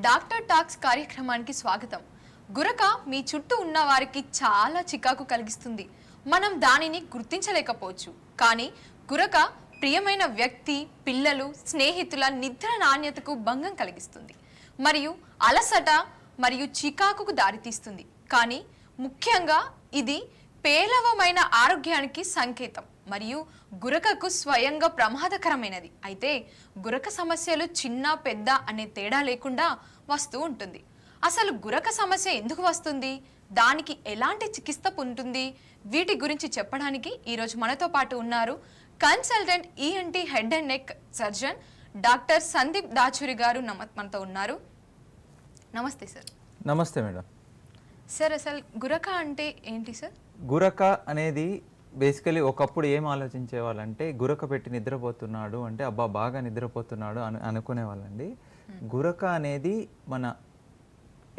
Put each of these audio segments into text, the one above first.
Doctor talks కార్యక్రమానికి స్వాగతం. గురక మీ చుట్టూ ఉన్న వారికి చాలా చికాకు కలిగిస్తుంది. మనం దానిని గుర్తించలేకపోవచ్చు. కానీ గురక ప్రియమైన వ్యక్తి, పిల్లలు, స్నేహితుల నిద్ర నాణ్యతకు భంగం కలిగిస్తుంది మరియు అలసట మరియు చికాకుకు దారితీస్తుంది. కానీ ముఖ్యంగా ఇది పేలవమైన ఆరోగ్యానికి సంకేతం మరియు గురకకు స్వయంగా ప్రమాదకరమైనది. అయితే గురక సమస్యలు చిన్న పెద్ద అనే తేడా లేకుండా వస్తూ ఉంటుంది. అసలు గురక సమస్య ఎందుకు వస్తుంది, దానికి ఎలాంటి చికిత్స ఉంటుంది, వీటి గురించి చెప్పడానికి ఈరోజు మనతో పాటు ఉన్నారు consultant ENT head and neck surgeon doctor Sandeep Dachuri గారు మనతో ఉన్నారు. నమస్తే సార్. నమస్తే మేడం. సార్, అసలు గురక అంటే ఏంటి సార్? గురక అనేది బేసికలీ ఒకప్పుడు ఏం ఆలోచించే వాళ్ళంటే గురక పెట్టి నిద్రపోతున్నాడు అంటే అబ్బా బాగా నిద్రపోతున్నాడు అనుకునే వాళ్ళండి. గురక అనేది మన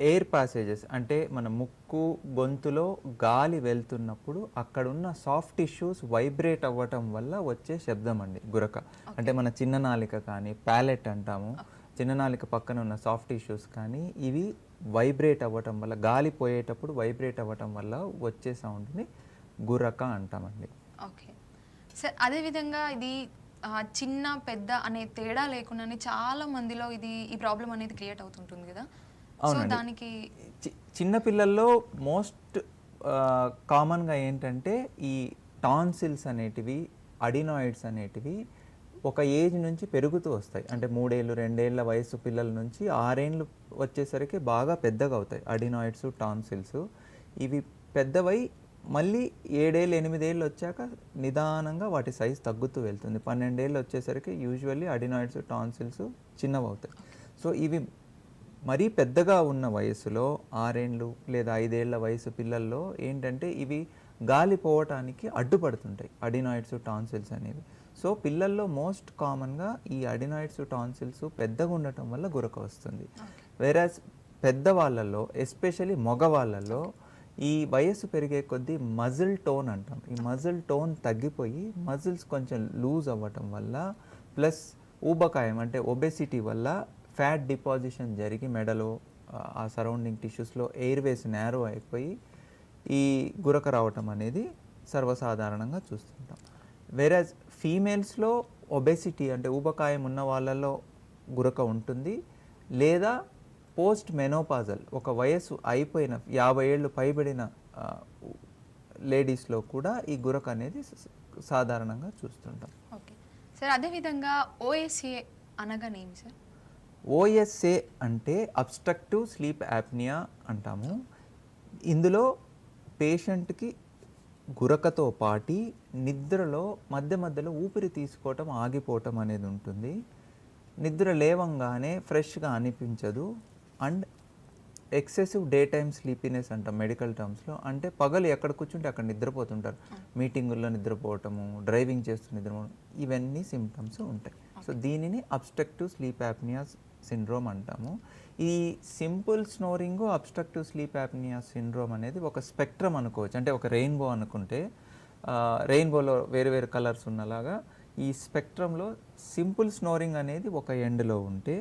ఎయిర్ ప్యాసేజెస్ అంటే మన ముక్కు గొంతులో గాలి వెళ్తున్నప్పుడు అక్కడున్న సాఫ్ట్ టిష్యూస్ వైబ్రేట్ అవ్వటం వల్ల వచ్చే శబ్దం అండి గురక. అంటే మన చిన్ననాలిక కానీ ప్యాలెట్ అంటాము, చిన్ననాలిక పక్కన ఉన్న సాఫ్ట్ టిష్యూస్ కానీ ఇవి వైబ్రేట్ అవ్వటం వల్ల, గాలి పోయేటప్పుడు వైబ్రేట్ అవ్వటం వల్ల వచ్చే సౌండ్ని గురక అంటామండి. ఓకే సార్, అదేవిధంగా ఇది చిన్న పెద్ద అనే తేడా లేకుండానే చాలా మందిలో ఈ ప్రాబ్లం అనేది క్రియేట్ అవుతుంటుంది కదా. సో దానికి చిన్న పిల్లల్లో మోస్ట్ కామన్గా ఏంటంటే ఈ టాన్సిల్స్ అనేటివి, అడినాయిడ్స్ అనేటివి ఒక ఏజ్ నుంచి పెరుగుతూ వస్తాయి. అంటే 3 ఏళ్ళు 2 ఏళ్ళ వయసు పిల్లల నుంచి 6 ఏళ్ళు వచ్చేసరికి బాగా పెద్దగా అవుతాయి అడినాయిడ్స్, టాన్సిల్స్. ఇవి పెద్దవై మళ్ళీ 7 ఏళ్ళు 8 ఏళ్ళు వచ్చాక నిదానంగా వాటి సైజ్ తగ్గుతూ వెళ్తుంది. 12 ఏళ్ళు వచ్చేసరికి యూజువల్లీ అడినాయిడ్స్, టాన్సిల్స్ చిన్నవి అవుతాయి. సో ఇవి మరీ పెద్దగా ఉన్న వయసులో 6 ఏళ్ళు లేదా 5 ఏళ్ల వయసు పిల్లల్లో ఏంటంటే ఇవి గాలి పోవటానికి అడ్డుపడుతుంటాయి అడినాయిడ్స్, టాన్సిల్స్ అనేవి. సో పిల్లల్లో మోస్ట్ కామన్గా ఈ అడినాయిడ్స్, టాన్సిల్స్ పెద్దగా ఉండటం వల్ల గురక వస్తుంది. వేరాజ్ పెద్దవాళ్ళల్లో ఎస్పెషలీ మగవాళ్ళల్లో ఈ వయస్సు పెరిగే కొద్దీ మజిల్ టోన్ అంటాం, ఈ మజిల్ టోన్ తగ్గిపోయి మజిల్స్ కొంచెం లూజ్ అవ్వటం వల్ల ప్లస్ ఊబకాయం అంటే ఒబెసిటీ వల్ల ఫ్యాట్ డిపాజిషన్ జరిగి మెడలో ఆ సరౌండింగ్ టిష్యూస్లో ఎయిర్వేస్ నేరో అయిపోయి ఈ గురక రావటం అనేది సర్వసాధారణంగా చూస్తుంటాం. వేరాజ్ ఫీమేల్స్లో ఒబెసిటీ అంటే ఊబకాయం ఉన్న వాళ్ళలో గురక ఉంటుంది, లేదా పోస్ట్ మెనోపాజల్ ఒక వయస్సు అయిపోయిన 50 ఏళ్ళు పైబడిన లేడీస్లో కూడా ఈ గురక అనేది సాధారణంగా చూస్తుంటాం. ఓకే సార్, అదేవిధంగా ఓఎస్ఏ అనగానేమి సార్? ఓఎస్ఏ అంటే అబ్స్ట్రక్టివ్ స్లీప్ యాప్నియా అంటాము. ఇందులో పేషెంట్కి గురకతో పాటి నిద్రలో మధ్య మధ్యలో ఊపిరి తీసుకోవటం ఆగిపోవటం అనేది ఉంటుంది. నిద్ర లేవంగానే ఫ్రెష్గా అనిపించదు and excessive day time sleepiness అంటాం మెడికల్ టర్మ్స్లో. అంటే పగలు ఎక్కడ కూర్చుంటే అక్కడ నిద్రపోతుంటారు, మీటింగుల్లో నిద్రపోవటము, డ్రైవింగ్ చేస్తూ నిద్రపోవడం, ఇవన్నీ సిమ్టమ్స్ ఉంటాయి. సో దీనిని అబ్స్ట్రక్టివ్ స్లీప్ యాప్నియా సిండ్రోమ్ అంటాము. ఈ simple snoring obstructive sleep apnea syndrome అనేది ఒక స్పెక్ట్రమ్ అనుకోవచ్చు. అంటే ఒక రెయిన్బో అనుకుంటే రెయిన్బోలో వేరు వేరు కలర్స్ ఉన్నలాగా ఈ స్పెక్ట్రంలో సింపుల్ స్నోరింగ్ అనేది ఒక ఎండ్లో ఉంటే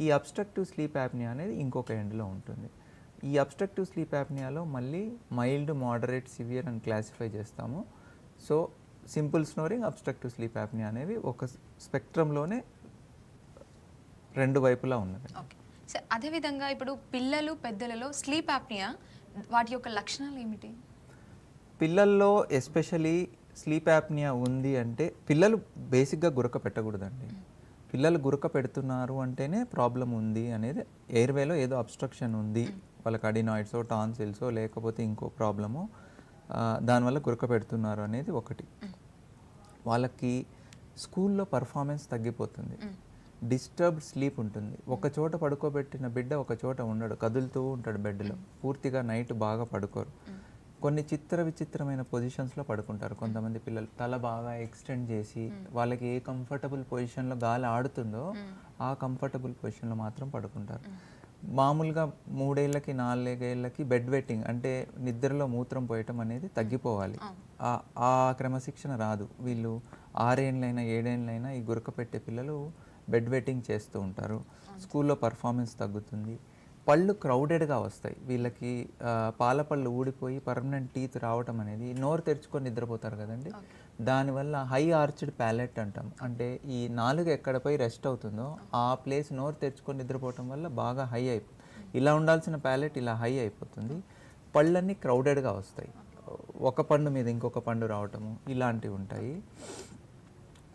ఈ అబ్స్ట్రక్టివ్ స్లీప్ యాప్నియా అనేది ఇంకొక ఎండ్లో ఉంటుంది. ఈ అబ్స్ట్రక్టివ్ స్లీప్ యాప్నియాలో మళ్ళీ మైల్డ్, మోడరేట్, సివియర్ అని క్లాసిఫై చేస్తాము. So simple snoring, obstructive sleep apnea అనేవి ఒక స్పెక్ట్రంలోనే రెండు వైపులా ఉన్నది. ఓకే సార్, అదేవిధంగా ఇప్పుడు పిల్లలు పెద్దలలో స్లీప్ యాప్నియా వాటి యొక్క లక్షణాలు ఏమిటి? పిల్లల్లో ఎస్పెషలీ స్లీప్ యాప్నియా ఉంది అంటే పిల్లలు బేసిక్గా గురక పెట్టకూడదండి. పిల్లలు గురక పెడుతున్నారు అంటేనే ప్రాబ్లం ఉంది అనేది, ఎయిర్వేలో ఏదో అబ్స్ట్రక్షన్ ఉంది, వాళ్ళకి అడినాయిడ్సో, టాన్సిల్సో లేకపోతే ఇంకో ప్రాబ్లమో దానివల్ల గురక పెడుతున్నారు అనేది ఒకటి. వాళ్ళకి స్కూల్లో పర్ఫార్మెన్స్ తగ్గిపోతుంది, డిస్టర్బ్డ్ స్లీప్ ఉంటుంది. ఒక చోట పడుకోబెట్టిన బిడ్డ ఒక చోట ఉండడు, కదులుతూ ఉంటాడు బెడ్లో, పూర్తిగా నైట్ బాగా పడుకోరు. కొన్ని విచిత్రమైన పొజిషన్స్లో పడుకుంటారు. కొంతమంది పిల్లలు తల బాగా ఎక్స్టెండ్ చేసి వాళ్ళకి ఏ కంఫర్టబుల్ పొజిషన్లో గాలి ఆడుతుందో ఆ కంఫర్టబుల్ పొజిషన్లో మాత్రం పడుకుంటారు. మామూలుగా 3 ఏళ్ళకి 4 ఏళ్ళకి బెడ్ వెట్టింగ్ అంటే నిద్రలో మూత్రం పోయటం అనేది తగ్గిపోవాలి. ఆ క్రమశిక్షణ రాదు. వీళ్ళు 6 ఏళ్ళైనా 7 ఏళ్ళైనా ఈ గురక పెట్టే పిల్లలు బెడ్ వెట్టింగ్ చేస్తూ ఉంటారు, స్కూల్లో పర్ఫార్మెన్స్ తగ్గుతుంది, పళ్ళు క్రౌడెడ్గా వస్తాయి వీళ్ళకి, పాల పళ్ళు ఊడిపోయి పర్మనెంట్ టీత్ రావటం అనేది, నోరు తెరుచుకొని నిద్రపోతారు కదండి, దానివల్ల హై ఆర్చ్డ్ ప్యాలెట్ అంటాం. అంటే ఈ నాలుగు ఎక్కడపై రెస్ట్ అవుతుందో ఆ ప్లేస్ నోరు తెరుచుకొని నిద్రపోవటం వల్ల బాగా హై అయిపోతుంది. ఇలా ఉండాల్సిన ప్యాలెట్ ఇలా హై అయిపోతుంది, పళ్ళన్నీ క్రౌడెడ్గా వస్తాయి, ఒక పండు మీద ఇంకొక పండు రావటము ఇలాంటివి ఉంటాయి.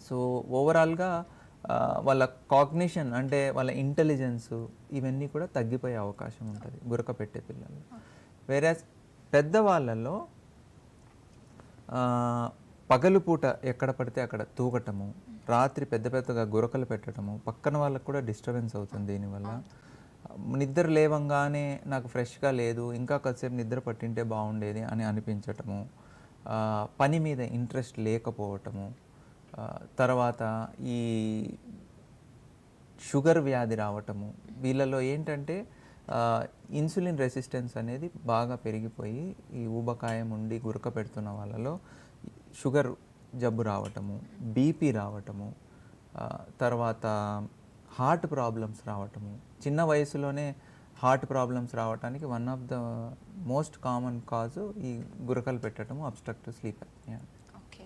సో ఓవరాల్గా వాళ్ళ కాగ్నిషన్ అంటే వాళ్ళ ఇంటెలిజెన్స్ ఇవన్నీ కూడా తగ్గిపోయే అవకాశం ఉంటుంది గురక పెట్టే పిల్లలు. వేరే పెద్దవాళ్ళలో పగలుపూట ఎక్కడ పడితే అక్కడ తూగటము, రాత్రి పెద్ద పెద్దగా గురకలు పెట్టడము, పక్కన వాళ్ళకు కూడా డిస్టర్బెన్స్ అవుతుంది దీనివల్ల. నిద్ర లేవంగానే నాకు ఫ్రెష్గా లేదు, ఇంకా కాసేపు నిద్ర పట్టింటే బాగుండేది అని అనిపించటము, పని మీద ఇంట్రెస్ట్ లేకపోవటము, తర్వాత ఈ షుగర్ వ్యాధి రావటము. వీళ్ళలో ఏంటంటే ఇన్సులిన్ రెసిస్టెన్స్ అనేది బాగా పెరిగిపోయి ఈ ఊబకాయం ఉండి గురక పెడుతున్న వాళ్ళలో షుగర్ జబ్బు రావటము, బీపీ రావటము, తర్వాత హార్ట్ ప్రాబ్లమ్స్ రావటము. చిన్న వయసులోనే హార్ట్ ప్రాబ్లమ్స్ రావడానికి one of the most common cause ఈ గురకలు పెట్టడము, obstructive sleep apnea. Okay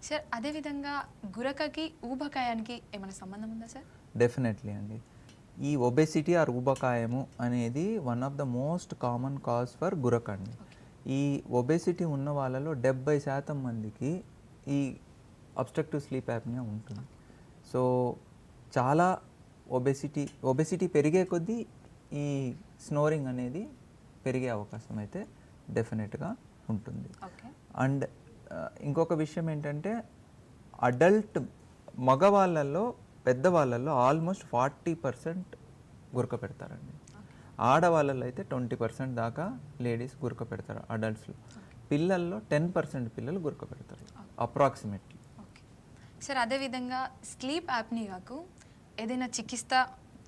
sir, అదేవిధంగా గురకకి ఊబకాయానికి ఏమైనా సంబంధం ఉందా సార్? డెఫినెట్లీ అండి. ఈ ఒబెసిటీ ఆర్ ఊబకాయము అనేది one of the most common cause for గురక అండి. ఈ ఒబెసిటీ ఉన్న వాళ్ళలో 70% మందికి ఈ అబ్స్ట్రక్టివ్ స్లీప్ యాప్నియా ఉంటుంది. సో చాలా ఒబెసిటీ పెరిగే కొద్దీ ఈ స్నోరింగ్ అనేది పెరిగే అవకాశం అయితే డెఫినెట్గా ఉంటుంది. అండ్ ఇంకొక విషయం ఏంటంటే అడల్ట్ మగవాళ్ళల్లో పెద్దవాళ్ళల్లో ఆల్మోస్ట్ 40% గురక పెడతారండి. ఆడవాళ్ళలో అయితే 20% దాకా లేడీస్ గురక పెడతారు అడల్ట్స్లో. పిల్లల్లో 10% పిల్లలు గురక పెడతారు అప్రాక్సిమేట్లీ. ఓకే సార్, అదేవిధంగా స్లీప్ యాప్నియాకు ఏదైనా చికిత్స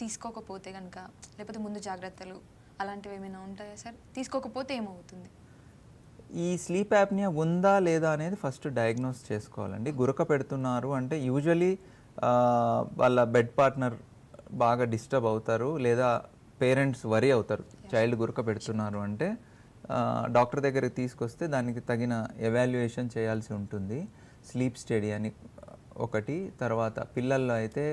తీసుకోకపోతే కనుక, లేకపోతే ముందు జాగ్రత్తలు అలాంటివి ఏమైనా ఉంటాయా సార్? తీసుకోకపోతే ఏమవుతుంది? ఈ స్లీప్ యాప్నియా ఉందా లేదా అనేది ఫస్ట్ డయాగ్నోస్ చేసుకోవాలండి. గురక పెడుతున్నారు అంటే యూజువలీ వాళ్ళ బెడ్ పార్ట్నర్ బాగా డిస్టర్బ్ అవుతారు, లేదా పేరెంట్స్ వరీ అవుతారు చైల్డ్ గురక పెడుతున్నారు అంటే. డాక్టర్ దగ్గరికి తీసుకొస్తే దానికి తగిన ఎవాల్యుయేషన్ చేయాల్సి ఉంటుంది. స్లీప్ స్టడీ అని ఒకటి, తర్వాత పిల్లల్లో అయితే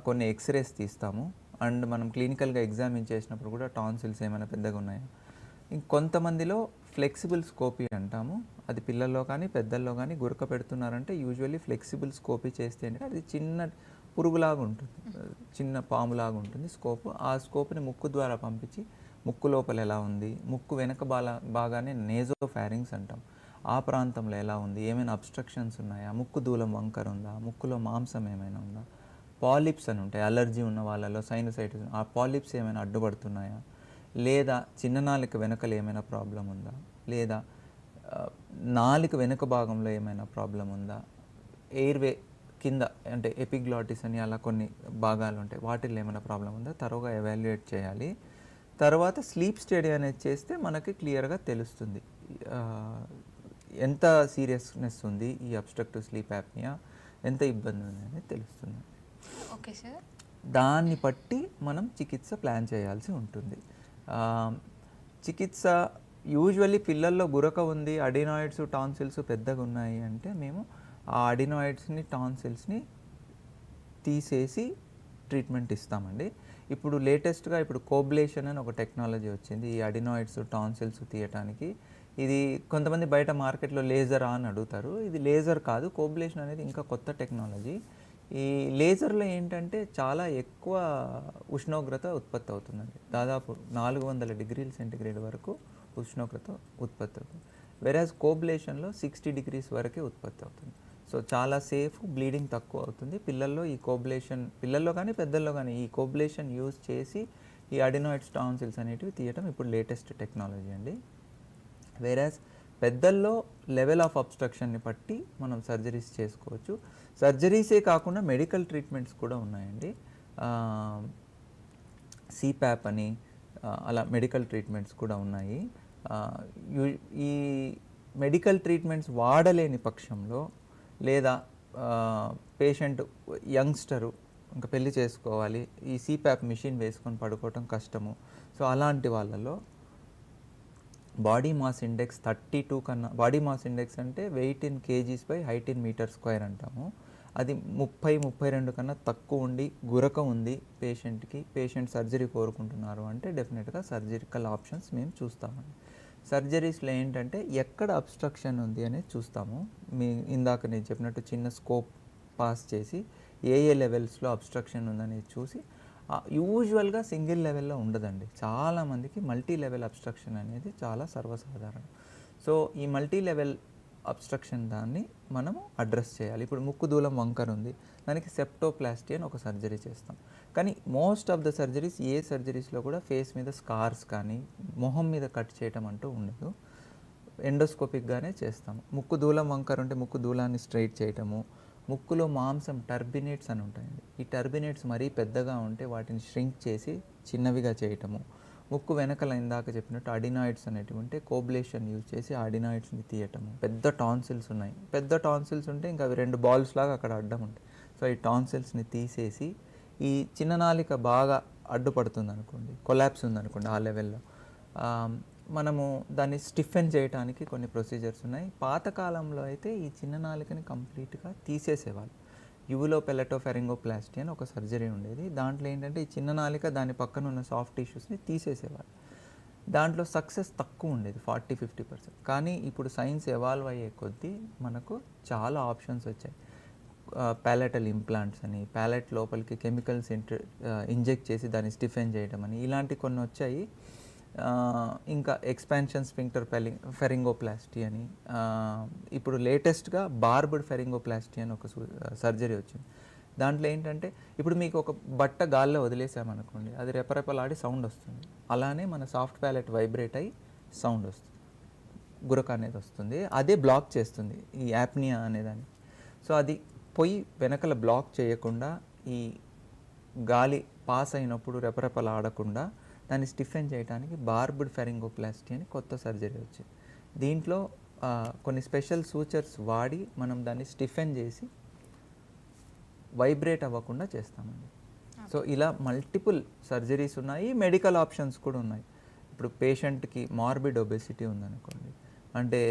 కొన్ని ఎక్స్రేస్ తీస్తాము, అండ్ మనం క్లినికల్గా ఎగ్జామిన్ చేసినప్పుడు కూడా టాన్సిల్స్ ఏమైనా పెద్దగా ఉన్నాయా. ఇంకొంతమందిలో ఫ్లెక్సిబుల్ స్కోపీ అంటాము, అది పిల్లల్లో కానీ పెద్దల్లో కానీ గురక పెడుతున్నారంటే యూజువల్లీ ఫ్లెక్సిబుల్ స్కోపీ చేస్తే ఏంటంటే అది చిన్న పురుగులాగా ఉంటుంది, చిన్న పాములాగా ఉంటుంది స్కోప్. ఆ స్కోప్ని ముక్కు ద్వారా పంపించి ముక్కు లోపల ఎలా ఉంది, ముక్కు వెనక బాగానే నేజోఫారింగ్స్ అంటాం, ఆ ప్రాంతంలో ఎలా ఉంది, ఏమైనా అబ్స్ట్రక్షన్స్ ఉన్నాయా, ముక్కు దూలం వంకర ఉందా, ముక్కులో మాంసం ఏమైనా ఉందా, పాలిప్స్ అని ఉంటాయి అలర్జీ ఉన్న వాళ్ళలో, సైనసైటిస్, ఆ పాలిప్స్ ఏమైనా అడ్డుపడుతున్నాయా, లేదా చిన్న నాలుక వెనకలు ఏమైనా ప్రాబ్లం ఉందా, లేదా నాలుక వెనుక భాగంలో ఏమైనా ప్రాబ్లం ఉందా, ఎయిర్వే కింద అంటే ఎపిగ్లాటిస్ అని అలా కొన్ని భాగాలు ఉంటాయి, వాటిల్లో ఏమైనా ప్రాబ్లం ఉందా తరువుగా ఎవాల్యుయేట్ చేయాలి. తర్వాత స్లీప్ స్టడీ అనేది చేస్తే మనకి క్లియర్గా తెలుస్తుంది ఎంత సీరియస్నెస్ ఉంది ఈ అబ్స్ట్రక్టివ్ స్లీప్ యాప్నియా, ఎంత ఇబ్బంది ఉంది అనేది తెలుస్తుంది. ఓకే సార్, దాన్ని బట్టి మనం చికిత్స ప్లాన్ చేయాల్సి ఉంటుంది. చికిత్స యూజువల్లీ పిల్లల్లో గురక ఉంది, అడినాయిడ్స్ టాన్సిల్స్ పెద్దగా ఉన్నాయి అంటే మేము ఆ అడినాయిడ్స్ని టాన్సిల్స్ని తీసేసి ట్రీట్మెంట్ ఇస్తామండి. ఇప్పుడు లేటెస్ట్గా ఇప్పుడు కోబ్లేషన్ అని ఒక టెక్నాలజీ వచ్చింది ఈ అడినాయిడ్స్ టాన్సిల్స్ తీయటానికి. ఇది కొంతమంది బయట మార్కెట్లో లేజరా అని అడుగుతారు, ఇది లేజర్ కాదు, కోబ్లేషన్ అనేది ఇంకా కొత్త టెక్నాలజీ. ఈ లేజర్లో ఏంటంటే చాలా ఎక్కువ ఉష్ణోగ్రత ఉత్పత్తి అవుతుందండి, దాదాపు 400 డిగ్రీల సెంటిగ్రేడ్ వరకు ఉష్ణోగ్రత ఉత్పత్తి అవుతుంది. వెరాజ్ కోబ్లేషన్లో 60 డిగ్రీస్ వరకే ఉత్పత్తి అవుతుంది. సో చాలా సేఫ్, బ్లీడింగ్ తక్కువ అవుతుంది. పిల్లల్లో ఈ కోబ్లేషన్, పిల్లల్లో కానీ పెద్దల్లో కానీ ఈ కోబ్లేషన్ యూజ్ చేసి ఈ అడినాయిడ్స్ టాన్సిల్స్ అనేటివి తీయటం ఇప్పుడు లేటెస్ట్ టెక్నాలజీ అండి. వేరాజ్ పెద్దల్లో లెవెల్ ఆఫ్ అబ్స్ట్రక్షన్ని బట్టి మనం సర్జరీస్ చేసుకోవచ్చు. సర్జరీసే కాకుండా మెడికల్ ట్రీట్మెంట్స్ కూడా ఉన్నాయండి. సిప్యాప్ అని అలా మెడికల్ ట్రీట్మెంట్స్ కూడా ఉన్నాయి. ఈ మెడికల్ ట్రీట్మెంట్స్ వాడలేని పక్షంలో, లేదా పేషెంట్ యంగ్స్టరు ఇంకా పెళ్లి చేసుకోవాలి, ఈ సిప్యాప్ మిషన్ వేసుకొని పడుకోవటం కష్టము. సో అలాంటి వాళ్ళలో బాడీ మాస్ ఇండెక్స్ 32 కన్నా, బాడీ మాస్ ఇండెక్స్ అంటే weight in kgs by height in meter square అంటాము. అది 30-32 కన్నా తక్కువ ఉండి గురక ఉంది పేషెంట్కి, పేషెంట్ సర్జరీ కోరుకుంటున్నారు అంటే డెఫినెట్గా సర్జికల్ ఆప్షన్స్ మేము చూస్తామండి. సర్జరీస్లో ఏంటంటే ఎక్కడ అబ్స్ట్రక్షన్ ఉంది అనేది చూస్తాము. ఇందాక నేను చెప్పినట్టు చిన్న స్కోప్ పాస్ చేసి ఏ లెవెల్స్లో అబ్స్ట్రక్షన్ ఉందనేది చూసి, యూజువల్గా సింగిల్ లెవెల్లో ఉండదండి, చాలామందికి మల్టీ లెవెల్ అబ్స్ట్రక్షన్ అనేది చాలా సర్వసాధారణం. సో ఈ మల్టీ లెవెల్ అబ్స్ట్రక్షన్ దాన్ని మనము అడ్రస్ చేయాలి. ఇప్పుడు ముక్కు దూలం వంకర ఉంది, దానికి సెప్టోప్లాస్టీ అని ఒక సర్జరీ చేస్తాం. కానీ మోస్ట్ ఆఫ్ ద సర్జరీస్, ఏ సర్జరీస్లో కూడా ఫేస్ మీద స్కార్స్ కానీ మొహం మీద కట్ చేయటం అంటూ ఉండదు, ఎండోస్కోపిక్గానే చేస్తాము. ముక్కు దూలం వంకర ఉంటే ముక్కు దూలాన్ని స్ట్రైట్ చేయటము, ముక్కులో మాంసం టర్బినేట్స్ అని ఉంటాయండి, ఈ టర్బినేట్స్ మరీ పెద్దగా ఉంటే వాటిని ష్రింక్ చేసి చిన్నవిగా చేయటము. ముక్కు వెనకల ఇందాక చెప్పినట్టు అడినాయిడ్స్ అనేటివి ఉంటే కోబ్లేషన్ యూజ్ చేసి అడినాయిడ్స్ని తీయటము. పెద్ద టాన్సిల్స్ ఉన్నాయి, పెద్ద టాన్సిల్స్ ఉంటే ఇంకా అవి 2 బాల్స్ లాగా అక్కడ అడ్డం ఉంటాయి. సో ఈ టాన్సిల్స్ని తీసేసి, ఈ చిన్ననాలిక బాగా అడ్డుపడుతుంది అనుకోండి, కొలాప్స్ ఉందనుకోండి ఆ లెవెల్లో, మనము దాన్ని స్టిఫెన్ చేయడానికి కొన్ని ప్రొసీజర్స్ ఉన్నాయి. పాతకాలంలో అయితే ఈ చిన్ననాలికని కంప్లీట్గా తీసేసేవాళ్ళు. యువోపెలటోఫెరింగోప్లాస్టీ అని ఒక సర్జరీ ఉండేది. దాంట్లో ఏంటంటే ఈ చిన్ననాలిక దాని పక్కన ఉన్న సాఫ్ట్ టిష్యూస్ని తీసేసేవాళ్ళు. దాంట్లో సక్సెస్ తక్కువ ఉండేది, 40-50%. కానీ ఇప్పుడు సైన్స్ ఎవాల్వ్ అయ్యే కొద్దీ మనకు చాలా ఆప్షన్స్ వచ్చాయి. ప్యాలెటల్ ఇంప్లాంట్స్ అని, ప్యాలెట్ లోపలికి కెమికల్స్ ఇంజెక్ట్ చేసి దాన్ని స్టిఫెన్ చేయడం అని, ఇలాంటి కొన్ని వచ్చాయి. ఇంకా ఎక్స్పాన్షన్ స్ఫింక్టర్ ఫెరింగోప్లాస్టీ అని, ఇప్పుడు లేటెస్ట్గా బార్బడ్ ఫెరింగోప్లాస్టీ అని ఒక సర్జరీ వచ్చింది. దాంట్లో ఏంటంటే ఇప్పుడు మీకు ఒక బట్ట గాల్లో వదిలేసామనుకోండి, అది రెపరెపలాడి సౌండ్ వస్తుంది. అలానే మన సాఫ్ట్ ప్యాలెట్ వైబ్రేట్ అయ్యి సౌండ్ వస్తుంది, గురక అనేది వస్తుంది. అదే బ్లాక్ చేస్తుంది ఈ యాప్నియా అనేదాన్ని. సో అది పోయి వెనకల బ్లాక్ చేయకుండా, ఈ గాలి పాస్ అయినప్పుడు రెపరెపలాడకుండా దాన్ని స్టిఫెన్ చేయడానికి బార్బడ్ ఫెరింగోప్లాస్టీ అని కొత్త సర్జరీ వచ్చింది. దీంట్లో కొన్ని స్పెషల్ సూచర్స్ వాడి మనం దాన్ని స్టిఫెన్ చేసి వైబ్రేట్ అవ్వకుండా చేస్తామండి. సో ఇలా మల్టిపుల్ సర్జరీస్ ఉన్నాయి, మెడికల్ ఆప్షన్స్ కూడా ఉన్నాయి. ఇప్పుడు పేషెంట్కి మార్బిడ్ ఒబెసిటీ ఉందనుకోండి, అంటే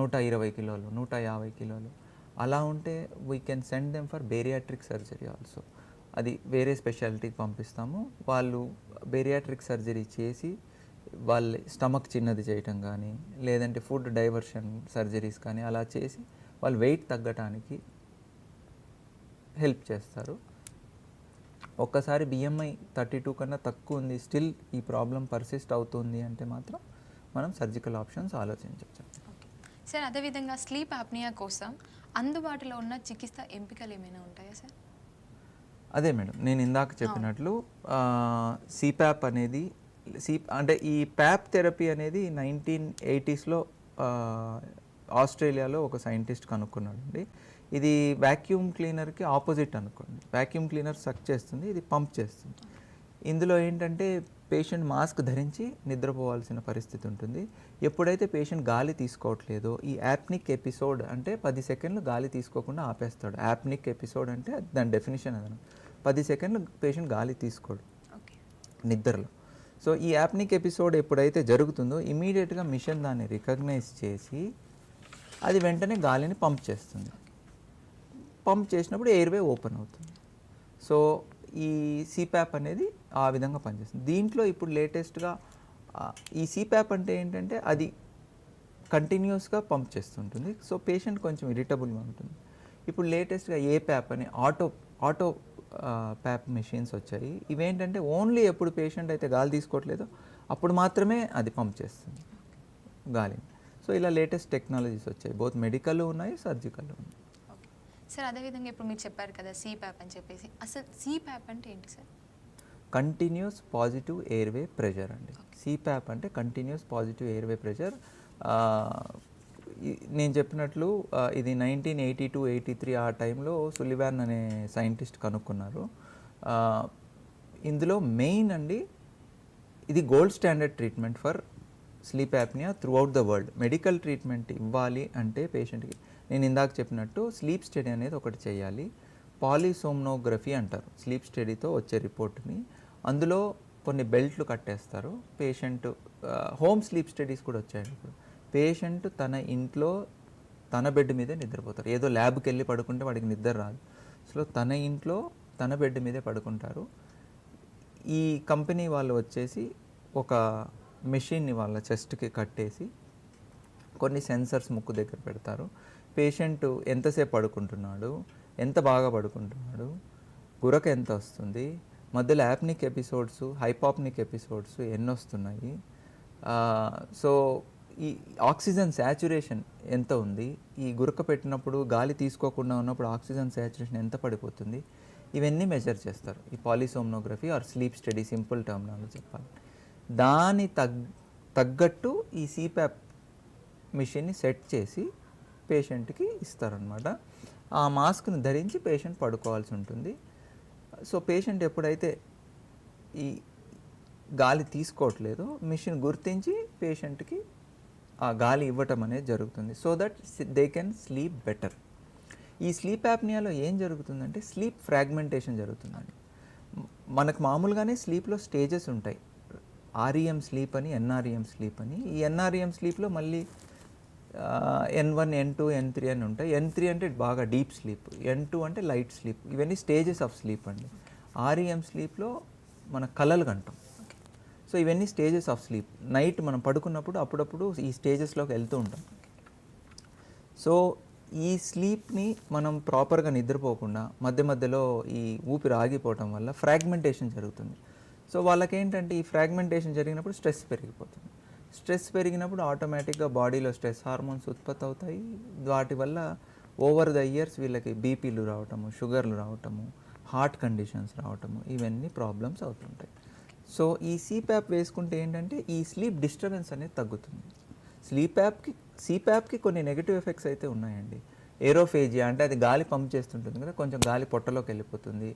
120 కిలోలు 150 కిలోలు అలా ఉంటే we can send them for bariatric surgery also. అది వేరే స్పెషాలిటీకి పంపిస్తాము. వాళ్ళు బేరియాట్రిక్ సర్జరీ చేసి వాళ్ళ స్టమక్ చిన్నది చేయటం కానీ, లేదంటే ఫుడ్ డైవర్షన్ సర్జరీస్ కానీ అలా చేసి వాళ్ళు వెయిట్ తగ్గటానికి హెల్ప్ చేస్తారు. ఒక్కసారి BMI 32 కన్నా తక్కువ ఉంది, స్టిల్ ఈ ప్రాబ్లం పర్సిస్ట్ అవుతుంది అంటే మాత్రం మనం సర్జికల్ ఆప్షన్స్ ఆలోచించవచ్చు. సార్, అదేవిధంగా స్లీప్ యాప్నియా కోసం అందుబాటులో ఉన్న చికిత్స ఎంపికలు ఏమైనా ఉంటాయా సార్? అదే మేడం, నేను ఇందాక చెప్పినట్లు సిప్యాప్ అనేది, అంటే ఈ ప్యాప్ థెరపీ అనేది 1980స్లో ఆస్ట్రేలియాలో ఒక సైంటిస్ట్ కనుక్కున్నాడు అండి. ఇది వ్యాక్యూమ్ క్లీనర్కి ఆపోజిట్ అనుకోండి. వ్యాక్యూమ్ క్లీనర్ సక్ చేస్తుంది, ఇది పంప్ చేస్తుంది. ఇందులో ఏంటంటే పేషెంట్ మాస్క్ ధరించి నిద్రపోవాల్సిన పరిస్థితి ఉంటుంది. ఎప్పుడైతే పేషెంట్ గాలి తీసుకోవట్లేదో, ఈ యాప్నిక్ ఎపిసోడ్ అంటే 10 సెకండ్లు గాలి తీసుకోకుండా ఆపేస్తాడు. యాప్నిక్ ఎపిసోడ్ అంటే దాని డెఫినేషన్ అదన 10 సెకండ్లు పేషెంట్ గాలి తీసుకోడు నిద్రలో. సో ఈ యాప్నిక్ ఎపిసోడ్ ఎప్పుడైతే జరుగుతుందో ఇమీడియట్గా మిషన్ దాన్ని రికగ్నైజ్ చేసి అది వెంటనే గాలిని పంప్ చేస్తుంది. పంప్ చేసినప్పుడు ఎయిర్వే ఓపెన్ అవుతుంది. సో ఈ సిప్యాప్ అనేది ఆ విధంగా పనిచేస్తుంది. దీంట్లో ఇప్పుడు లేటెస్ట్గా ఈ సిప్యాప్ అంటే ఏంటంటే అది కంటిన్యూస్గా పంప్ చేస్తుంటుంది. సో పేషెంట్ కొంచెం ఇరిటబుల్గా ఉంటుంది. ఇప్పుడు లేటెస్ట్గా ఏప్యాప్ అని ఆటో ప్యాప్ మెషిన్స్ వచ్చాయి. ఇవేంటంటే ఓన్లీ ఎప్పుడు పేషెంట్ అయితే గాలి తీసుకోవట్లేదో అప్పుడు మాత్రమే అది పంప్ చేస్తుంది గాలిని. సో ఇలా లేటెస్ట్ టెక్నాలజీస్ వచ్చాయి, బోత్ మెడికల్ ఉన్నాయి, సర్జికల్ ఉన్నాయి. సార్, అదేవిధంగా ఇప్పుడు మీరు చెప్పారు కదా సిప్యాప్ అని చెప్పేసి, అసలు సిప్యాప్ అంటే ఏంటి sir? Continuous positive airway pressure అండి. సిప్యాప్ అంటే కంటిన్యూస్ పాజిటివ్ ఎయిర్వే ప్రెషర్. నేను చెప్పినట్లు ఇది 1982-83 ఆ టైంలో సులివాన్ అనే సైంటిస్ట్ కనుక్కున్నారు. ఇందులో మెయిన్ అండి, ఇది gold standard treatment for sleep apnea throughout the world. Medical treatment ఇవ్వాలి అంటే పేషెంట్కి నేను ఇందాక చెప్పినట్టు స్లీప్ స్టడీ అనేది ఒకటి చేయాలి. పాలిసోమ్నోగ్రఫీ అంటారు, స్లీప్ స్టడీతో వచ్చే రిపోర్ట్ని. అందులో కొన్ని బెల్ట్లు కట్టేస్తారు. పేషెంట్ హోమ్ స్లీప్ స్టడీస్ కూడా వచ్చాయండి ఇప్పుడు. పేషెంట్ తన ఇంట్లో తన బెడ్ మీదే నిద్రపోతారు. ఏదో ల్యాబ్కి వెళ్ళి పడుకుంటే వాడికి నిద్ర రాదు. సో తన ఇంట్లో తన బెడ్ మీదే పడుకుంటారు. ఈ కంపెనీ వాళ్ళు వచ్చేసి ఒక మెషిన్ని వాళ్ళ చెస్ట్కి కట్టేసి కొన్ని సెన్సర్స్ ముక్కు దగ్గర పెడతారు. పేషెంట్ ఎంతసేపు పడుకుంటున్నాడు, ఎంత బాగా పడుకుంటున్నాడు, గురక ఎంత వస్తుంది, మధ్యలో యాప్నిక్ ఎపిసోడ్స్, హైపాప్నిక్ ఎపిసోడ్స్ ఎన్ని వస్తున్నాయి, సో ఈ ఆక్సిజన్ శాచురేషన్ ఎంత ఉంది, ఈ గురక పెట్టినప్పుడు గాలి తీసుకోకుండా ఉన్నప్పుడు ఆక్సిజన్ శాచురేషన్ ఎంత పడిపోతుంది, ఇవన్నీ మెజర్ చేస్తారు ఈ polysomnography are sleep study, simple terminology చెప్పాలి. దాని తగ్గట్టు ఈ సిప్యాప్ మిషన్ని సెట్ చేసి పేషెంట్కి ఇస్తారనమాట. ఆ మాస్క్ను ధరించి పేషెంట్ పడుకోవాల్సి ఉంటుంది. సో పేషెంట్ ఎప్పుడైతే ఈ గాలి తీసుకోవట్లేదో మిషన్ గుర్తించి పేషెంట్కి ఆ గాలి ఇవ్వటం అనేది జరుగుతుంది. So that they can sleep better. ఈ స్లీప్ యాప్నియాలో ఏం జరుగుతుందంటే స్లీప్ ఫ్రాగ్మెంటేషన్ జరుగుతుందండి. మనకు మామూలుగానే స్లీప్లో స్టేజెస్ ఉంటాయి. ఆర్ఈఎం స్లీప్ అని, ఎన్ఆర్ఈఎం స్లీప్ అని. ఈ ఎన్ఆర్ఈఎం స్లీప్లో మళ్ళీ N1, N2, N3 అని ఉంటాయి. N3 అంటే బాగా డీప్ స్లీప్, N2 అంటే లైట్ స్లీప్. ఇవన్నీ స్టేజెస్ ఆఫ్ స్లీప్ అండి. ఆర్ఈఎం స్లీప్లో మన కలలు కంటాం. సో ఇవన్నీ స్టేజెస్ ఆఫ్ స్లీప్. నైట్ మనం పడుకున్నప్పుడు అప్పుడప్పుడు ఈ స్టేజెస్లోకి వెళ్తూ ఉంటాం. సో ఈ స్లీప్ని మనం ప్రాపర్గా నిద్రపోకుండా మధ్య మధ్యలో ఈ ఊపిరి ఆగిపోవటం వల్ల ఫ్రాగ్మెంటేషన్ జరుగుతుంది. సో వాళ్ళకేంటంటే ఈ ఫ్రాగ్మెంటేషన్ జరిగినప్పుడు స్ట్రెస్ పెరిగిపోతుంది. స్ట్రెస్ పెరిగినప్పుడు ఆటోమేటిక్గా బాడీలో స్ట్రెస్ హార్మోన్స్ ఉత్పత్తి అవుతాయి. వాటి వల్ల ఓవర్ ద ఇయర్స్ వీళ్ళకి బీపీలు రావటము, షుగర్లు రావటము, హార్ట్ కండిషన్స్ రావటము, ఇవన్నీ ప్రాబ్లమ్స్ అవుతుంటాయి. సో ఈ సిప్యాప్ వేసుకుంటే ఏంటంటే ఈ స్లీప్ డిస్టర్బెన్స్ అనేది తగ్గుతుంది. సిప్యాప్కి కొన్ని నెగిటివ్ ఎఫెక్ట్స్ అయితే ఉన్నాయండి. ఏరోఫేజియా అంటే అది గాలి పంప్ చేస్తుంటుంది కదా, కొంచెం గాలి పొట్టలోకి వెళ్ళిపోతుంది.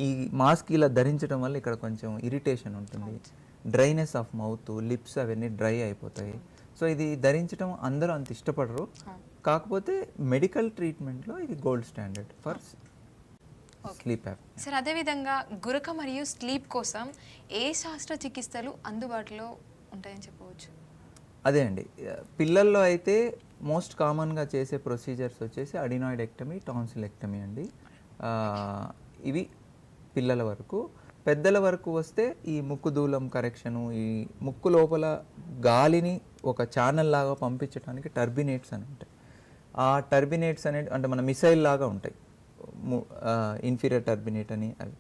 ఈ మాస్క్ ఇలా ధరించడం వల్ల ఇక్కడ కొంచెం ఇరిటేషన్ ఉంటుంది. డ్రైనెస్ ఆఫ్ మౌత్, లిప్స్ అవన్నీ డ్రై అయిపోతాయి. సో ఇది ధరించడం అందరూ అంత ఇష్టపడరు. కాకపోతే మెడికల్ ట్రీట్మెంట్లో ఇది gold standard for sleep app. Sir అదేవిధంగా గురక మరియు స్లీప్ కోసం ఏ శస్త్రచికిత్సలు అందుబాటులో ఉంటాయని చెప్పవచ్చు? అదే అండి, పిల్లల్లో అయితే మోస్ట్ కామన్గా చేసే ప్రొసీజర్స్ వచ్చేసి అడినాయిడెక్టమీ, టాన్సిలెక్టమీ అండి. ఇవి పిల్లల వరకు. పెద్దల వరకు వస్తే ఈ ముక్కు దూలం కరెక్షను, ఈ ముక్కు లోపల గాలిని ఒక ఛానల్ లాగా పంపించడానికి టర్బినేట్స్ అని ఉంటాయి. ఆ టర్బినేట్స్ అనేది అంటే మన మిసైల్ లాగా ఉంటాయి, ఇన్ఫీరియర్ టర్బినేట్ అని. అవి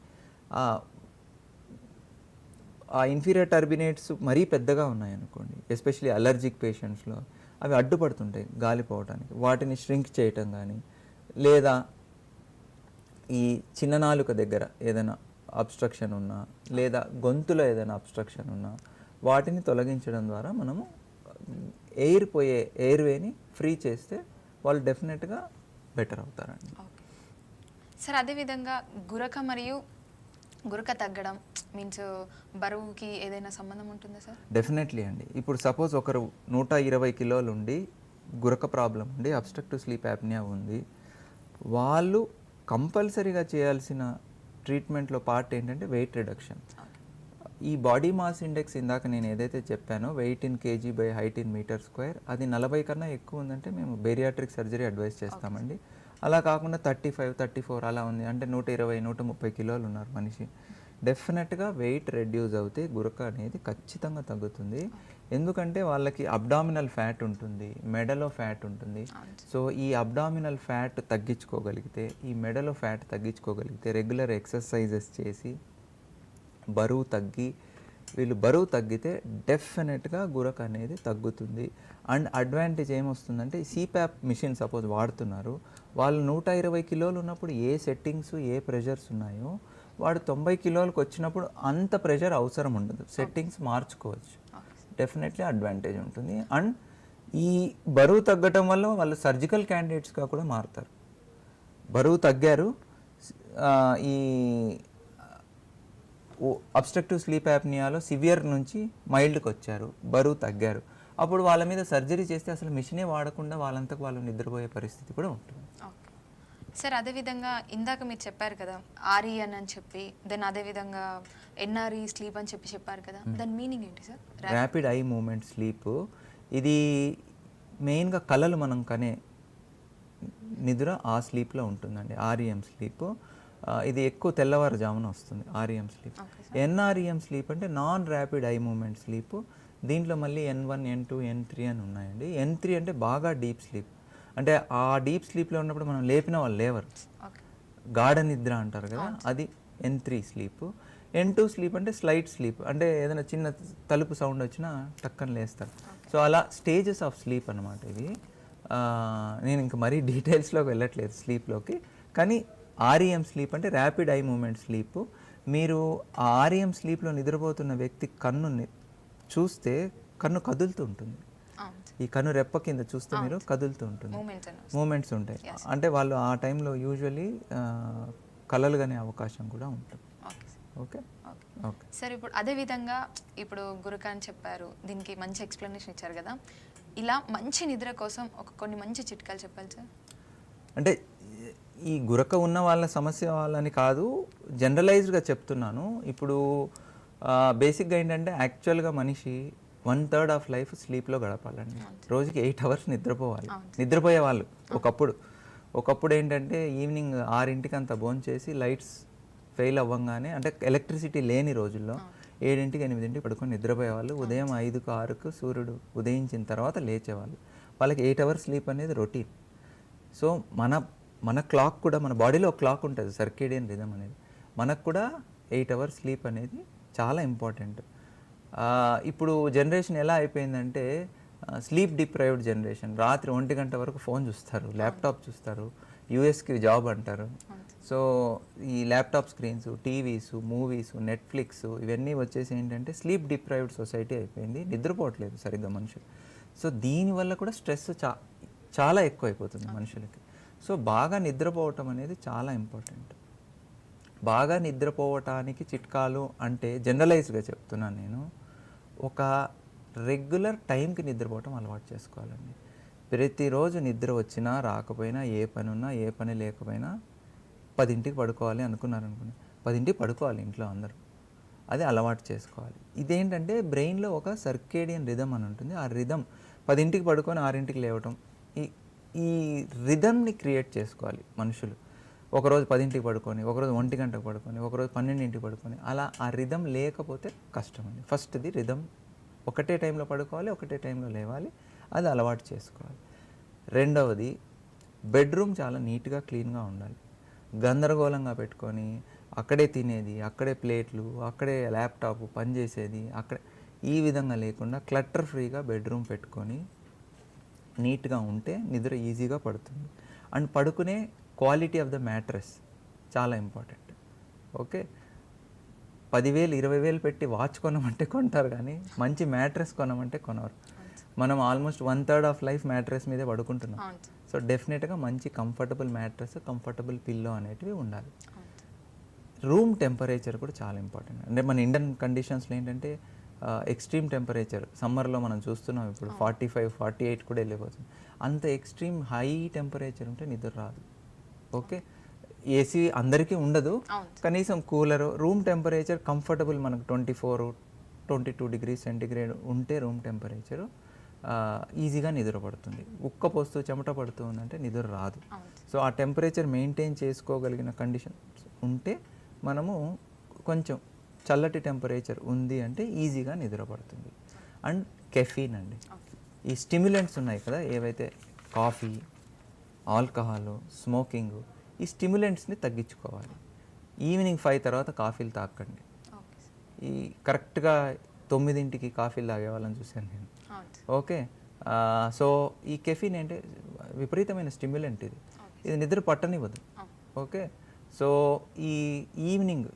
ఆ ఇన్ఫీరియర్ టర్బినేట్స్ మరీ పెద్దగా ఉన్నాయనుకోండి, ఎస్పెషలీ అలర్జిక్ పేషెంట్స్లో అవి అడ్డుపడుతుంటాయి గాలి పోవడానికి. వాటిని ష్రింక్ చేయటం కానీ, లేదా ఈ చిన్న నాలుక దగ్గర ఏదైనా అబ్స్ట్రక్షన్ ఉన్నా, లేదా గొంతులో ఏదైనా అబ్స్ట్రక్షన్ ఉన్నా వాటిని తొలగించడం ద్వారా మనము ఎయిర్వేని ఫ్రీ చేస్తే వాళ్ళు డెఫినెట్గా బెటర్ అవుతారండి. సార్ అదేవిధంగా గురక మరియు గురక తగ్గడం మీన్స్ బరువుకి ఏదైనా సంబంధం ఉంటుందా సార్? డెఫినెట్లీ అండి. ఇప్పుడు సపోజ్ ఒకరు 120 కిలోలు ఉండి గురక ప్రాబ్లం ఉండి అబ్స్ట్రక్టివ్ స్లీప్ యాప్నియా ఉంది, వాళ్ళు కంపల్సరీగా చేయాల్సిన ట్రీట్మెంట్లో పార్ట్ ఏంటంటే వెయిట్ రిడక్షన్. ఈ బాడీ మాస్ ఇండెక్స్ ఇందాక నేను ఏదైతే చెప్పానో weight in KG by height in meter square, అది 40 కన్నా ఎక్కువ ఉందంటే మేము బేరియాట్రిక్ సర్జరీ అడ్వైస్ చేస్తామండి. అలా కాకుండా 35, 34 అలా ఉంది అంటే 120, 130 కిలోలు ఉన్నారు మనిషి, డెఫినెట్గా వెయిట్ రెడ్యూస్ అవుతే గురక అనేది ఖచ్చితంగా తగ్గుతుంది. ఎందుకంటే వాళ్ళకి అబ్డామినల్ ఫ్యాట్ ఉంటుంది, మెడలో ఫ్యాట్ ఉంటుంది. సో ఈ అబ్డామినల్ ఫ్యాట్ తగ్గించుకోగలిగితే, ఈ మెడలో ఫ్యాట్ తగ్గించుకోగలిగితే, రెగ్యులర్ ఎక్సర్సైజెస్ చేసి వీళ్ళు బరువు తగ్గితే డెఫినెట్గా గురక అనేది తగ్గుతుంది. అండ్ అడ్వాంటేజ్ ఏమొస్తుందంటే సిప్యాప్ మిషన్ సపోజ్ వాడుతున్నారు, వాళ్ళు 120 కిలోలు ఉన్నప్పుడు ఏ సెట్టింగ్స్ ఏ ప్రెషర్స్ ఉన్నాయో వాడు 90 కిలోలకు వచ్చినప్పుడు అంత ప్రెషర్ అవసరం ఉండదు, సెట్టింగ్స్ మార్చుకోవచ్చు. డెఫినెట్లీ అడ్వాంటేజ్ ఉంటుంది. అండ్ ఈ బరువు తగ్గటం వల్ల వాళ్ళు సర్జికల్ క్యాండిడేట్స్గా కూడా మారుతారు. బరువు తగ్గారు, ఈ అబ్స్ట్రక్టివ్ స్లీప్ యాప్నియాలో సివియర్ నుంచి మైల్డ్కి వచ్చారు, బరువు తగ్గారు, అప్పుడు వాళ్ళ మీద సర్జరీ చేస్తే అసలు మిషనే వాడకుండా వాళ్ళంతకు వాళ్ళు నిద్రపోయే పరిస్థితి కూడా ఉంటుంది. సార్ అదేవిధంగా ఇందాక మీరు చెప్పారు కదా ఆర్ఈఎన్ అని చెప్పి దెన్ అదేవిధంగా ఎన్ఆర్ఈ స్లీప్ అని చెప్పి చెప్పారు కదా దాని మీనింగ్ ఏంటి sir? Rapid eye movement sleep, ఇది మెయిన్గా కళలు మనం కనే నిద్ర ఆ స్లీప్లో ఉంటుందండి, ఆర్ఈఎం స్లీప్. ఇది ఎక్కువ తెల్లవారుజామున వస్తుంది ఆర్ఈఎం స్లీప్. ఎన్ఆర్ఈఎం స్లీప్ అంటే non rapid eye movement sleep. దీంట్లో మళ్ళీ N1, N2, N3 అని ఉన్నాయండి. N3 అంటే బాగా డీప్ స్లీప్, అంటే ఆ డీప్ స్లీప్లో ఉన్నప్పుడు మనం లేపిన వాళ్ళు లేవరు, గాఢ నిద్ర అంటారు కదా, అది N3 స్లీప్. N2 స్లీప్ అంటే స్లైట్ స్లీప్, అంటే ఏదైనా చిన్న తలుపు సౌండ్ వచ్చినా టక్కన లేస్తారు. సో అలా స్టేజెస్ ఆఫ్ స్లీప్ అనమాట ఇవి. నేను ఇంకా మరీ డీటెయిల్స్లోకి వెళ్ళట్లేదు స్లీప్లోకి, కానీ ఆర్ఈఎం స్లీప్ అంటే ర్యాపిడ్ ఐ మూమెంట్ స్లీప్. మీరు ఆ ఆర్ఈఎం స్లీప్లో నిద్రపోతున్న వ్యక్తి కన్నుని చూస్తే కన్ను కదులుతూ ఉంటుంది, ఈ కన్ను రెప్ప కింద చూస్తే మీరు కదులుతూ ఉంటుంది, మూమెంట్స్ ఉంటాయి. అంటే వాళ్ళు ఆ టైంలో యూజువల్లీ కలలుగానే అవకాశం కూడా ఉంటుంది. ఓకే ఓకే సార్, ఇప్పుడు అదే విధంగా ఇప్పుడు గురక అని చెప్పారు, దీనికి మంచి ఎక్స్ప్లెనేషన్ ఇచ్చారు కదా, ఇలా మంచి నిద్ర కోసం కొన్ని మంచి చిట్కాలు చెప్పాలి సార్. అంటే ఈ గురక ఉన్న వాళ్ళ సమస్య వాళ్ళని కాదు, జనరలైజ్డ్గా చెప్తున్నాను. ఇప్పుడు బేసిక్గా ఏంటంటే యాక్చువల్గా మనిషి 1/3 ఆఫ్ లైఫ్ స్లీప్లో గడపాలండి. రోజుకి 8 అవర్స్ నిద్రపోవాలి. నిద్రపోయే వాళ్ళు ఒకప్పుడు ఏంటంటే ఈవినింగ్ 6ంటికి అంతా భోంచేసి లైట్స్ ఫెయిల్ అవ్వంగానే, అంటే ఎలక్ట్రిసిటీ లేని రోజుల్లో 7ంటికి 8ంటికి పడుకొని నిద్రపోయేవాళ్ళు. ఉదయం 5కు 6కు సూర్యుడు ఉదయించిన తర్వాత లేచేవాళ్ళు. వాళ్ళకి 8 అవర్స్ స్లీప్ అనేది రొటీన్. సో మన క్లాక్ కూడా, మన బాడీలో ఒక క్లాక్ ఉంటుంది, సర్కేడియన్ రిథమ్ అనేది, మనకు కూడా 8 అవర్స్ స్లీప్ అనేది చాలా ఇంపార్టెంట్. ఇప్పుడు జనరేషన్ ఎలా అయిపోయిందంటే స్లీప్ డిప్రైవ్డ్ జనరేషన్. రాత్రి 1 గంట వరకు ఫోన్ చూస్తారు, ల్యాప్టాప్ చూస్తారు, యూఎస్కి జాబ్ అంటారు. సో ఈ laptop screens, TVs, movies, Netflix ఇవన్నీ వచ్చేసి ఏంటంటే స్లీప్ డిప్రైవ్డ్ సొసైటీ అయిపోయింది, నిద్రపోవట్లేదు సరిగ్గా మనుషులు. సో దీనివల్ల కూడా స్ట్రెస్ చాలా ఎక్కువ అయిపోతుంది మనుషులకి. సో బాగా నిద్రపోవటం అనేది చాలా ఇంపార్టెంట్. బాగా నిద్రపోవటానికి చిట్కాలు అంటే జనరలైజ్గా చెప్తున్నాను నేను, ఒక రెగ్యులర్ టైంకి నిద్రపోవటం అలవాటు చేసుకోవాలండి. ప్రతిరోజు నిద్ర వచ్చినా రాకపోయినా, ఏ పని ఉన్నా ఏ పని లేకపోయినా 10ంటికి పడుకోవాలి అనుకున్నారనుకోండి, 10ంటికి పడుకోవాలి ఇంట్లో అందరూ, అది అలవాటు చేసుకోవాలి. ఇదేంటంటే బ్రెయిన్లో ఒక సర్కేడియన్ రిథమ్ అని ఉంటుంది. ఆ రిథమ్ 10ంటికి పడుకొని 6ంటికి లేవటం, ఈ రిథమ్ని క్రియేట్ చేసుకోవాలి మనుషులు. ఒకరోజు 10ంటికి పడుకొని, ఒకరోజు 1 గంటకు పడుకొని, ఒకరోజు 12ంటికి పడుకొని, అలా ఆ రిథమ్ లేకపోతే కష్టం అండి. ఫస్ట్ది రిథమ్, ఒకటే టైంలో పడుకోవాలి, ఒకటే టైంలో లేవాలి, అది అలవాటు చేసుకోవాలి. రెండవది, బెడ్రూమ్ చాలా నీట్గా క్లీన్గా ఉండాలి. గందరగోళంగా పెట్టుకొని అక్కడే తినేది, అక్కడే ప్లేట్లు, అక్కడే ల్యాప్టాప్ పనిచేసేది, అక్కడే, ఈ విధంగా లేకుండా క్లటర్ ఫ్రీగా బెడ్రూమ్ పెట్టుకొని నీట్గా ఉంటే నిద్ర ఈజీగా పడుతుంది. అండ్ పడుకునే క్వాలిటీ ఆఫ్ ద మ్యాట్రెస్ చాలా ఇంపార్టెంట్. ఓకే, 10,000 20,000 పెట్టి వాచ్ కొనమంటే కొంటారు, కానీ మంచి మ్యాట్రెస్ కొనమంటే కొనరు. మనం ఆల్మోస్ట్ 1/3 ఆఫ్ లైఫ్ మ్యాట్రెస్ మీదే పడుకుంటున్నాం. సో డెఫినెట్గా మంచి కంఫర్టబుల్ మ్యాట్రెస్, కంఫర్టబుల్ పిల్లో అనేటివి ఉండాలి. రూమ్ టెంపరేచర్ కూడా చాలా ఇంపార్టెంట్. అంటే మన ఇండియన్ కండిషన్స్లో ఏంటంటే ఎక్స్ట్రీమ్ టెంపరేచర్, సమ్మర్లో మనం చూస్తున్నాం ఇప్పుడు 45, 48 కూడా వెళ్ళిపోతుంది. అంత ఎక్స్ట్రీమ్ హై టెంపరేచర్ ఉంటే నిద్ర రాదు. ఓకే, ఏసీ అందరికీ ఉండదు, కనీసం కూలరు, రూమ్ టెంపరేచర్ కంఫర్టబుల్ మనకు 24, 22 డిగ్రీ సెంటిగ్రేడ్ ఉంటే రూమ్ టెంపరేచరు ఈజీగా నిద్ర పడుతుంది. ఉక్క పోస్తూ చెమట పడుతూ ఉందంటే నిద్ర రాదు. సో ఆ టెంపరేచర్ మెయింటైన్ చేసుకోగలిగిన కండిషన్స్ ఉంటే మనము కొంచెం చల్లటి టెంపరేచర్ ఉంది అంటే ఈజీగా నిద్ర పడుతుంది. అండ్ కెఫీన్ అండి, ఈ స్టిమ్యులెంట్స్ ఉన్నాయి కదా ఏవైతే, కాఫీ, ఆల్కహాల్, స్మోకింగ్, ఈ స్టిమ్యులెంట్స్ని తగ్గించుకోవాలి. ఈవినింగ్ 5 తర్వాత కాఫీలు తాకండి. ఈ కరెక్ట్గా 9ంటికి కాఫీలు తాగే వాళ్ళని చూశాను నేను. ఓకే, సో ఈ కెఫీన్ అంటే విపరీతమైన స్టిమ్యులెంట్, ఇది నిద్ర పట్టనివ్వదు. ఓకే, సో ఈ ఈవినింగ్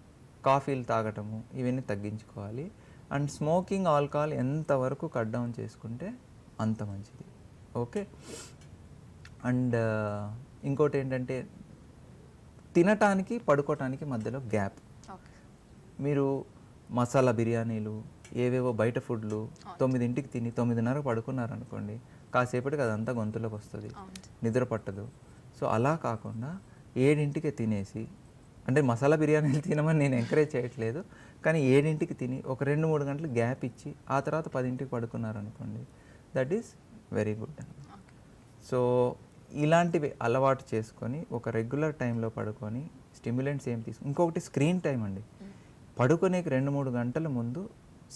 కాఫీలు తాగటము ఇవన్నీ తగ్గించుకోవాలి. అండ్ స్మోకింగ్, ఆల్కహాల్ ఎంతవరకు కట్ డౌన్ చేసుకుంటే అంత మంచిది. ఓకే, అండ్ ఇంకోటి ఏంటంటే తినటానికి పడుకోవటానికి మధ్యలో గ్యాప్. మీరు మసాలా బిర్యానీలు, ఏవేవో బయట ఫుడ్లు 9ంటికి తిని 9:30 పడుకున్నారనుకోండి, కాసేపటికి అదంతా గొంతులోకి వస్తుంది, నిద్ర పట్టదు. సో అలా కాకుండా 7ంటికి తినేసి, అంటే మసాలా బిర్యానీలు తినమని నేను ఎంకరేజ్ చేయట్లేదు, కానీ 7ంటికి తిని ఒక 2-3 గంటలు గ్యాప్ ఇచ్చి ఆ తర్వాత 10ంటికి పడుకున్నారనుకోండి, దట్ ఈస్ వెరీ గుడ్ అండి. సో ఇలాంటివి అలవాటు చేసుకొని ఒక రెగ్యులర్ టైంలో పడుకొని స్టిమ్యులెంట్స్ ఏం ఇంకొకటి స్క్రీన్ టైం అండి. పడుకునేకి 2-3 గంటల ముందు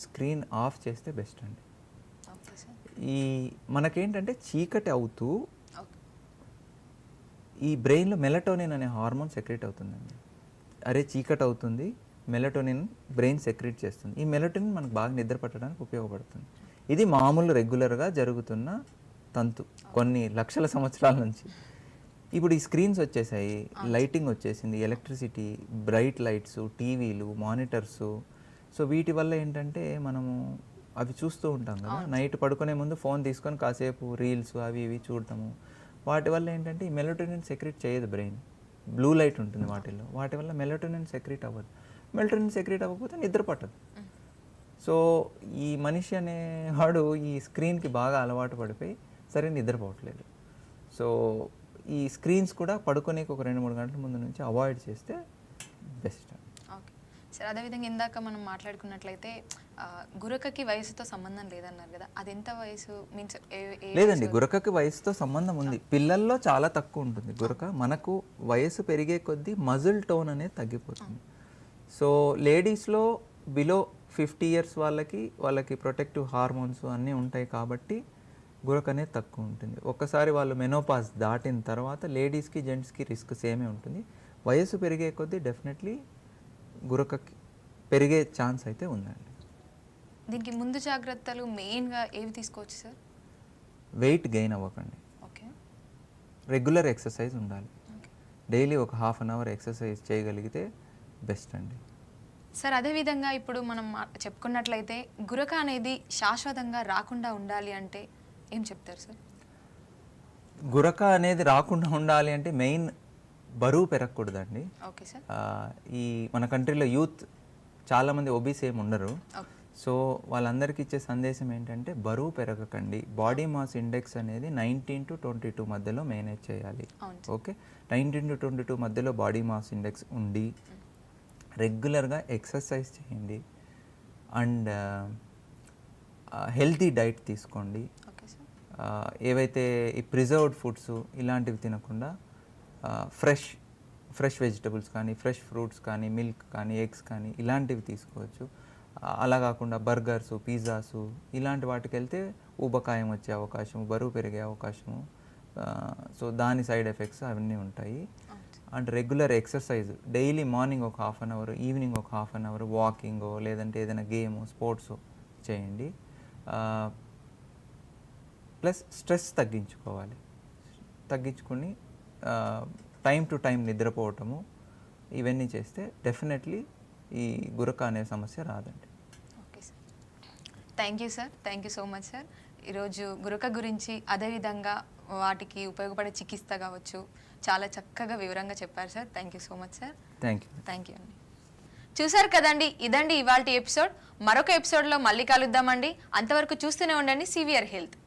స్క్రీన్ ఆఫ్ చేస్తే బెస్ట్ అండి. Okay sir. ఈ మనకేంటంటే చీకటి అవుతూ ఈ బ్రెయిన్లో మెలటోనిన్ అనే హార్మోన్ సెక్రెట్ అవుతుందండి. అరే చీకటి అవుతుంది, మెలటోనిన్ బ్రెయిన్ సెక్రెట్ చేస్తుంది. ఈ మెలటోనిన్ మనకు బాగా నిద్ర పట్టడానికి ఉపయోగపడుతుంది. ఇది మామూలు రెగ్యులర్గా జరుగుతున్న తంతు కొన్ని లక్షల సంవత్సరాల నుంచి. ఇప్పుడు ఈ స్క్రీన్స్ వచ్చేసాయి, లైటింగ్ వచ్చేసింది, ఎలక్ట్రిసిటీ, బ్రైట్ లైట్స్, టీవీలు, మానిటర్సు. సో వీటి వల్ల ఏంటంటే మనము అవి చూస్తూ ఉంటాం కదా, నైట్ పడుకునే ముందు ఫోన్ తీసుకొని కాసేపు రీల్స్ అవి ఇవి చూడటము. వాటి వల్ల ఏంటంటే ఈ మెలటోనిన్ సెక్రెట్ చేయదు బ్రెయిన్. బ్లూ లైట్ ఉంటుంది వాటిల్లో, వాటి వల్ల మెలటోనిన్ సెక్రెట్ అవ్వదు. మెలటోనిన్ సెక్రెట్ అవ్వకపోతే నిద్ర పట్టదు. సో ఈ మనిషి అనేవాడు ఈ స్క్రీన్కి బాగా అలవాటు పడిపోయి సరే నిద్రపోవట్లేదు. సో ఈ స్క్రీన్స్ కూడా పడుకోనేకి ఒక 2-3 గంటల ముందు నుంచి అవాయిడ్ చేస్తే బెస్ట్. ఓకే సార్, అదేవిధంగా ఇందాక మనం మాట్లాడుకున్నట్లయితే గురకకి వయసుతో సంబంధం లేదన్నారు కదా, అది ఎంత వయసు మీన్స్? లేదండి, గురకకి వయసుతో సంబంధం ఉంది. పిల్లల్లో చాలా తక్కువ ఉంటుంది గురక. మనకు వయసు పెరిగే కొద్దీ మజిల్ టోన్ అనేది తగ్గిపోతుంది. సో లేడీస్లో బిలో 50 ఇయర్స్ వాళ్ళకి ప్రొటెక్టివ్ హార్మోన్స్ అన్నీ ఉంటాయి కాబట్టి గురక అనేది తక్కువ ఉంటుంది. ఒక్కసారి వాళ్ళు మెనోపాజ్ దాటిన తర్వాత లేడీస్కి జెంట్స్కి రిస్క్ సేమే ఉంటుంది. వయసు పెరిగే కొద్దీ డెఫినెట్లీ గురకకి పెరిగే ఛాన్స్ అయితే ఉందండి. దీనికి ముందు జాగ్రత్తలు మెయిన్గా ఏవి తీసుకోవచ్చు సార్? వెయిట్ గెయిన్ అవ్వకండి. ఓకే. రెగ్యులర్ ఎక్సర్సైజ్ ఉండాలి. డైలీ ఒక ½ అన్ అవర్ ఎక్సర్సైజ్ చేయగలిగితే బెస్ట్ అండి. సార్ అదేవిధంగా ఇప్పుడు మనం చెప్పుకున్నట్లయితే గురక అనేది శాశ్వతంగా రాకుండా ఉండాలి అంటే ఏం చెప్తారు సార్? గురక అనేది రాకుండా ఉండాలి అంటే మెయిన్ బరువు పెరగకూడదండి. Okay sir. ఈ మన కంట్రీలో యూత్ చాలామంది ఒబీస్ ఏమి ఉండరు. ఓకే. సో వాళ్ళందరికీ ఇచ్చే సందేశం ఏంటంటే బరువు పెరగకండి. బాడీ మాస్ ఇండెక్స్ అనేది 19 to 22 మధ్యలో మేనేజ్ చేయాలి. ఓకే, 19 to 22 మధ్యలో బాడీ మాస్ ఇండెక్స్ ఉండి రెగ్యులర్గా ఎక్సర్సైజ్ చేయండి అండ్ హెల్తీ డైట్ తీసుకోండి. Okay sir. ఏవైతే ఈ ప్రిజర్వ్డ్ ఫుడ్స్ ఇలాంటివి తినకుండా ఫ్రెష్ వెజిటబుల్స్ కానీ, ఫ్రెష్ ఫ్రూట్స్ కానీ, మిల్క్ కానీ, ఎగ్స్ కానీ ఇలాంటివి తీసుకోవచ్చు. అలా కాకుండా బర్గర్సు, పిజ్జాసు ఇలాంటి వాటికి వెళ్తే ఊబకాయం వచ్చే అవకాశం, బరువు పెరిగే అవకాశము, సో దాని సైడ్ ఎఫెక్ట్స్ అవన్నీ ఉంటాయి. And regular exercise daily morning ఒక ½ అన్ అవర్, ఈవినింగ్ ఒక ½ అన్ అవర్ వాకింగో లేదంటే ఏదైనా గేమ్ స్పోర్ట్స్ చేయండి. ప్లస్ స్ట్రెస్ తగ్గించుకొని టైం టు టైం నిద్రపోవటము ఇవన్నీ చేస్తే డెఫినెట్లీ ఈ గురక అనే సమస్య రాదండి. Okay sir, thank you sir, thank you so much sir. ఈరోజు గురక గురించి అదేవిధంగా వాటికి ఉపయోగపడే చికిత్స కావచ్చు చాలా చక్కగా వివరంగా చెప్పారు sir. Thank you so much sir. Thank you అండి. చూసారు కదండి, ఇదండి ఇవాల్టి ఎపిసోడ్. మరొక ఎపిసోడ్లో మళ్ళీ కలుద్దామండి. అంతవరకు చూస్తూనే ఉండండి సివిఆర్ హెల్త్.